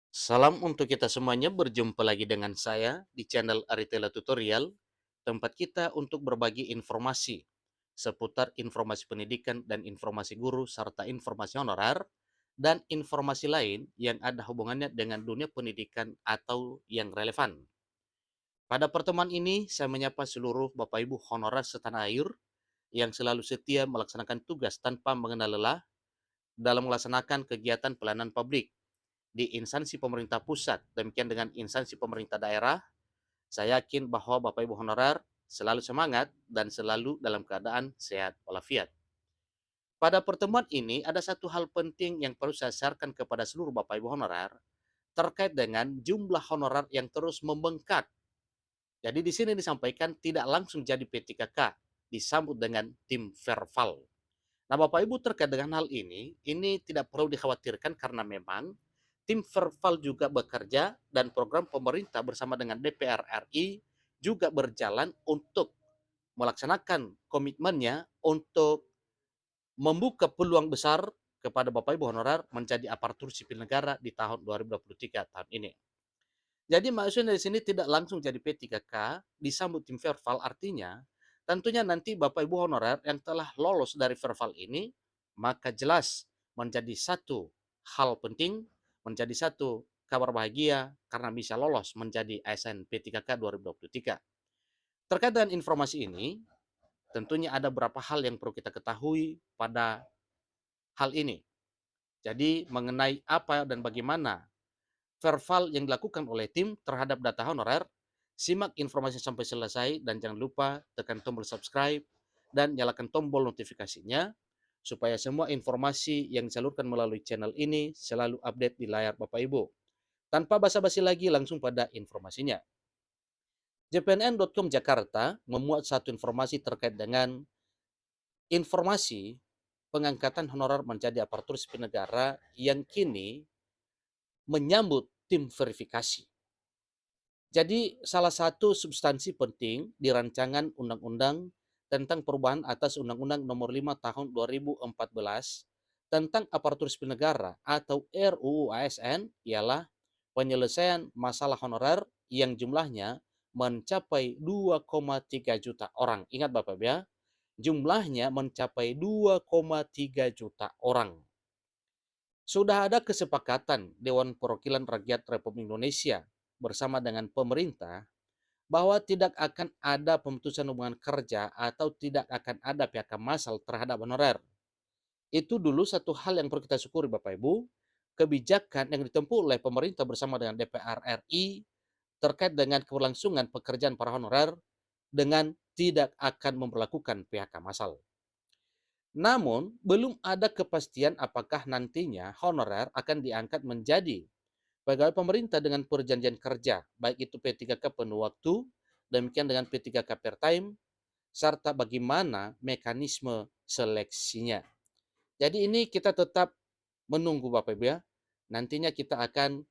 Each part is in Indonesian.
Salam untuk kita semuanya, berjumpa lagi dengan saya di channel Aritela Tutorial, tempat kita untuk berbagi informasi seputar informasi pendidikan dan informasi guru, serta informasi honorer, dan informasi lain yang ada hubungannya dengan dunia pendidikan atau yang relevan. Pada pertemuan ini, saya menyapa seluruh Bapak Ibu honorer setanah air yang selalu setia melaksanakan tugas tanpa mengenal lelah dalam melaksanakan kegiatan pelayanan publik di instansi pemerintah pusat, demikian dengan instansi pemerintah daerah. Saya yakin bahwa Bapak Ibu honorer selalu semangat dan selalu dalam keadaan sehat walafiat. Pada pertemuan ini ada satu hal penting yang perlu saya sharekan kepada seluruh Bapak Ibu honorer terkait dengan jumlah honorer yang terus membengkak. Jadi di sini disampaikan tidak langsung jadi P3K, disambut dengan tim Verval. Nah, Bapak Ibu terkait dengan hal ini tidak perlu dikhawatirkan karena memang tim Verval juga bekerja dan program pemerintah bersama dengan DPR RI juga berjalan untuk melaksanakan komitmennya untuk membuka peluang besar kepada Bapak Ibu honorer menjadi aparatur sipil negara di tahun 2023 tahun ini. Jadi maksudnya di sini tidak langsung jadi P3K, disambut tim Verval, artinya tentunya nanti Bapak Ibu honorer yang telah lolos dari Verval ini, maka jelas menjadi satu hal penting, menjadi satu kabar bahagia karena bisa lolos menjadi ASN P3K 2023. Terkait dengan informasi ini, tentunya ada beberapa hal yang perlu kita ketahui pada hal ini. Jadi mengenai apa dan bagaimana Verval yang dilakukan oleh tim terhadap data honorer, simak informasi sampai selesai dan jangan lupa tekan tombol subscribe dan nyalakan tombol notifikasinya supaya semua informasi yang disalurkan melalui channel ini selalu update di layar Bapak Ibu. Tanpa basa-basi lagi, langsung pada informasinya. JPNN.com Jakarta memuat satu informasi terkait dengan informasi pengangkatan honorer menjadi aparatur sipil negara yang kini menyambut tim verifikasi. Jadi salah satu substansi penting di rancangan undang-undang tentang perubahan atas Undang-Undang Nomor 5 Tahun 2014 tentang aparatur sipil negara atau RUU ASN ialah penyelesaian masalah honorer yang jumlahnya mencapai 2,3 juta orang. Ingat Bapak ya, jumlahnya mencapai 2,3 juta orang. Sudah ada kesepakatan Dewan Perwakilan Rakyat Republik Indonesia bersama dengan pemerintah bahwa tidak akan ada pemutusan hubungan kerja atau tidak akan ada PHK massal terhadap honorer. Itu dulu satu hal yang perlu kita syukuri Bapak Ibu, kebijakan yang ditempuh oleh pemerintah bersama dengan DPR RI terkait dengan keberlangsungan pekerjaan para honorer dengan tidak akan memperlakukan PHK massal. Namun, belum ada kepastian apakah nantinya honorer akan diangkat menjadi pegawai pemerintah dengan perjanjian kerja, baik itu P3K penuh waktu, demikian dengan P3K per time, serta bagaimana mekanisme seleksinya. Jadi ini kita tetap menunggu Bapak Ibu ya. Nantinya kita akan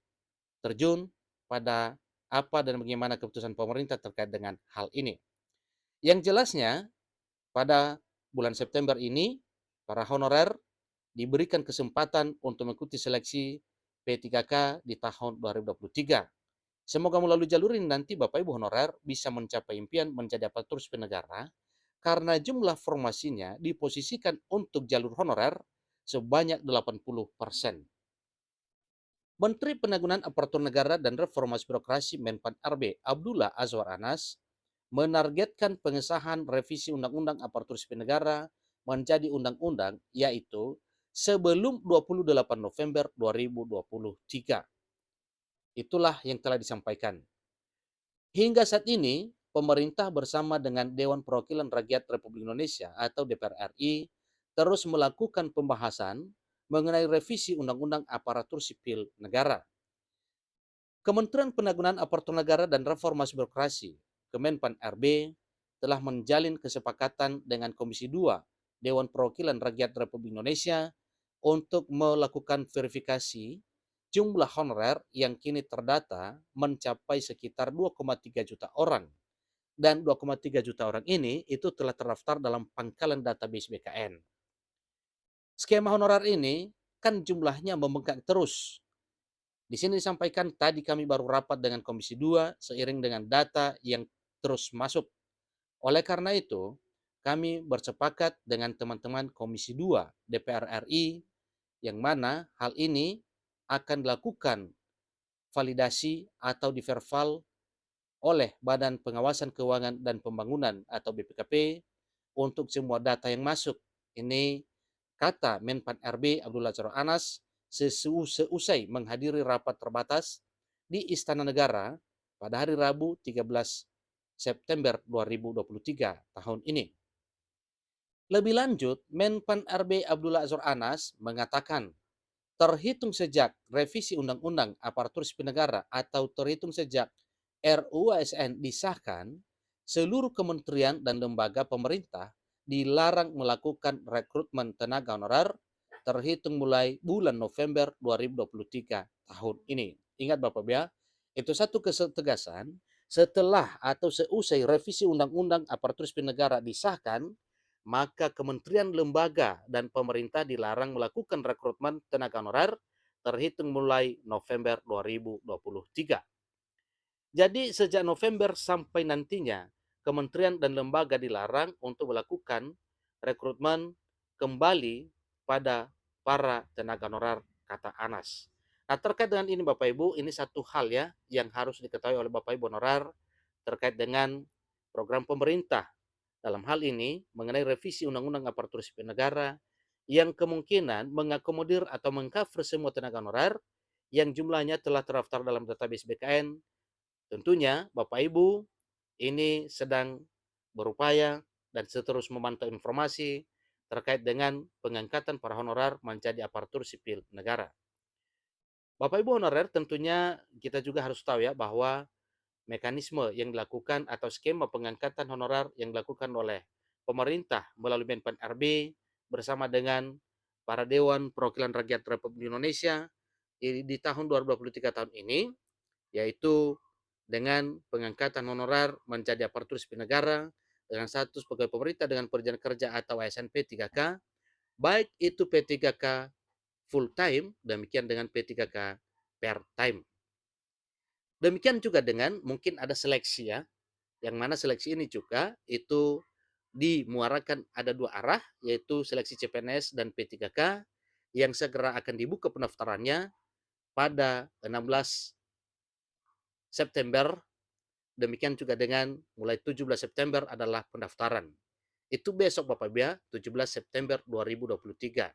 terjun pada apa dan bagaimana keputusan pemerintah terkait dengan hal ini. Yang jelasnya pada bulan September ini para honorer diberikan kesempatan untuk mengikuti seleksi P3K di tahun 2023. Semoga melalui jalur ini nanti Bapak Ibu honorer bisa mencapai impian menjadi aparatur sipil negara karena jumlah formasinya diposisikan untuk jalur honorer sebanyak 80%. Menteri Penanggulangan Aparatur Negara dan Reformasi Birokrasi Menpan RB Abdullah Azwar Anas menargetkan pengesahan revisi Undang-Undang Aparatur Sipil Negara menjadi undang-undang yaitu sebelum 28 November 2023. Itulah yang telah disampaikan. Hingga saat ini, pemerintah bersama dengan Dewan Perwakilan Rakyat Republik Indonesia atau DPR RI terus melakukan pembahasan mengenai revisi Undang-Undang Aparatur Sipil Negara. Kementerian Penanggulangan Aparatur Negara dan Reformasi Birokrasi, Kemenpan RB, telah menjalin kesepakatan dengan Komisi 2 Dewan Perwakilan Rakyat Republik Indonesia untuk melakukan verifikasi jumlah honorer yang kini terdata mencapai sekitar 2,3 juta orang. Dan 2,3 juta orang ini itu telah terdaftar dalam pangkalan database BKN. Skema honorer ini kan jumlahnya membengkak terus. Di sini disampaikan tadi kami baru rapat dengan Komisi 2 seiring dengan data yang terus masuk. Oleh karena itu, kami bersepakat dengan teman-teman Komisi 2 DPR RI yang mana hal ini akan dilakukan validasi atau diverval oleh Badan Pengawasan Keuangan dan Pembangunan atau BPKP untuk semua data yang masuk. Ini kata Menpan RB Abdullah Azwar Anas seusai menghadiri rapat terbatas di Istana Negara pada hari Rabu 13 September 2023 tahun ini. Lebih lanjut, Menpan RB Abdullah Azwar Anas mengatakan, terhitung sejak revisi Undang-Undang Aparatur Sipil Negara atau terhitung sejak RUU ASN disahkan, seluruh kementerian dan lembaga pemerintah dilarang melakukan rekrutmen tenaga honorer terhitung mulai bulan November 2023 tahun ini. Ingat Bapak ya, itu satu ketegasan setelah atau seusai revisi Undang-Undang Aparatur Sipil Negara disahkan, maka kementerian, lembaga, dan pemerintah dilarang melakukan rekrutmen tenaga honorer terhitung mulai November 2023. Jadi sejak November sampai nantinya, kementerian dan lembaga dilarang untuk melakukan rekrutmen kembali pada para tenaga honorer, kata Anas. Nah, terkait dengan ini Bapak Ibu, ini satu hal ya yang harus diketahui oleh Bapak Ibu honorer terkait dengan program pemerintah dalam hal ini mengenai revisi Undang-Undang Aparatur Sipil Negara yang kemungkinan mengakomodir atau mengcover semua tenaga honorer yang jumlahnya telah terdaftar dalam database BKN. Tentunya Bapak Ibu ini sedang berupaya dan terus memantau informasi terkait dengan pengangkatan para honorer menjadi aparatur sipil negara. Bapak Ibu honorer, tentunya kita juga harus tahu ya bahwa mekanisme yang dilakukan atau skema pengangkatan honorer yang dilakukan oleh pemerintah melalui Menpan RB bersama dengan para Dewan Perwakilan Rakyat Republik Indonesia di tahun 2023 tahun ini, yaitu dengan pengangkatan honorer menjadi aparatur sipil negara dengan status pegawai pemerintah dengan perjanjian kerja atau ASN P3K, baik itu P3K full time, demikian dengan P3K part time. Demikian juga dengan mungkin ada seleksi ya, yang mana seleksi ini juga itu dimuarakan ada dua arah, yaitu seleksi CPNS dan P3K yang segera akan dibuka pendaftarannya pada 16 September. Demikian juga dengan mulai 17 September adalah pendaftaran. Itu besok Bapak Ibu ya, 17 September 2023.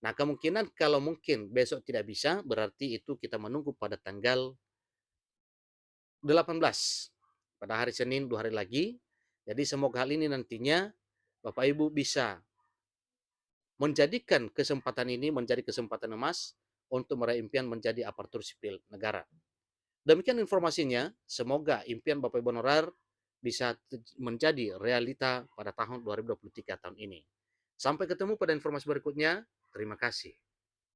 Nah, kemungkinan kalau mungkin besok tidak bisa, berarti itu kita menunggu pada tanggal 18, pada hari Senin 2 hari lagi. Jadi semoga hal ini nantinya Bapak Ibu bisa menjadikan kesempatan ini menjadi kesempatan emas untuk meraih impian menjadi aparatur sipil negara. Demikian informasinya, semoga impian Bapak Ibu honorer bisa menjadi realita pada tahun 2023 tahun ini. Sampai ketemu pada informasi berikutnya. Terima kasih.